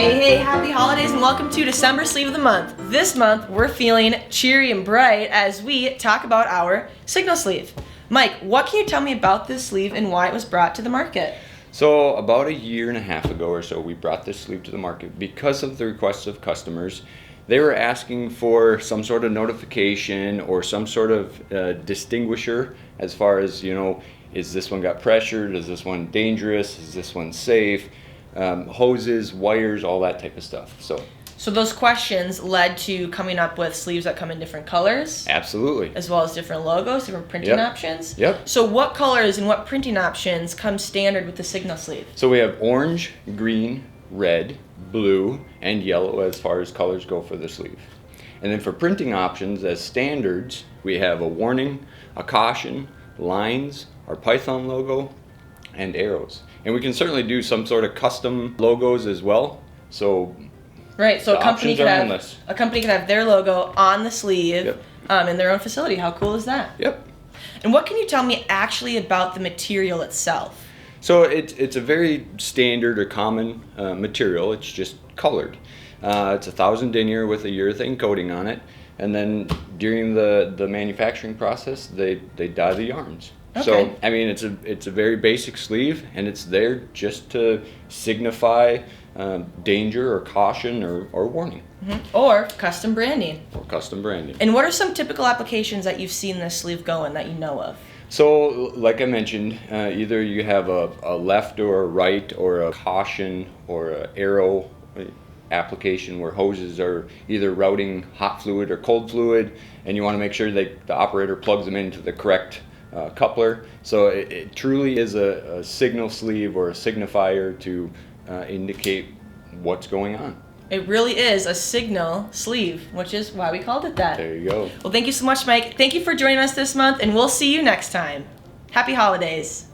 Hey, happy holidays and welcome to December Sleeve of the Month. This month, we're feeling cheery and bright as we talk about our Signal Sleeve. Mike, what can you tell me about this sleeve and why it was brought to the market? So about a year and a half ago or so, we brought this sleeve to the market because of the requests of customers. They were asking for some sort of notification or some sort of distinguisher as far as, is this one got pressured? Is this one dangerous? Is this one safe? Hoses, wires, all that type of stuff. So those questions led to coming up with sleeves that come in different colors. Absolutely. As well as different logos, different printing options. Yep. So what colors and what printing options come standard with the Signal Sleeve? So we have orange, green, red, blue, and yellow as far as colors go for the sleeve. And then for printing options as standards, we have a warning, a caution, lines, our Python logo, and arrows. And we can certainly do some sort of custom logos as well. Right, so the a company options are endless. could have their logo on the sleeve. Yep. In their own facility. How cool is that? Yep. And what can you tell me actually about the material itself? So it's a very standard or common material. It's just colored. It's 1,000 denier with a urethane coating on it. And then during the manufacturing process, they dye the yarns. Okay. So I mean, it's a very basic sleeve, and it's there just to signify danger or caution or warning. Mm-hmm. Or custom branding. Or custom branding. And what are some typical applications that you've seen this sleeve go in that you know of? So, like I mentioned, either you have a left or a right or a caution or an arrow application where hoses are either routing hot fluid or cold fluid, and you want to make sure that the operator plugs them into the correct coupler. So it truly is a signal sleeve or a signifier to indicate what's going on. It really is a signal sleeve, which is why we called it that. There you go. Well, thank you so much, Mike. Thank you for joining us this month, and we'll see you next time. Happy holidays.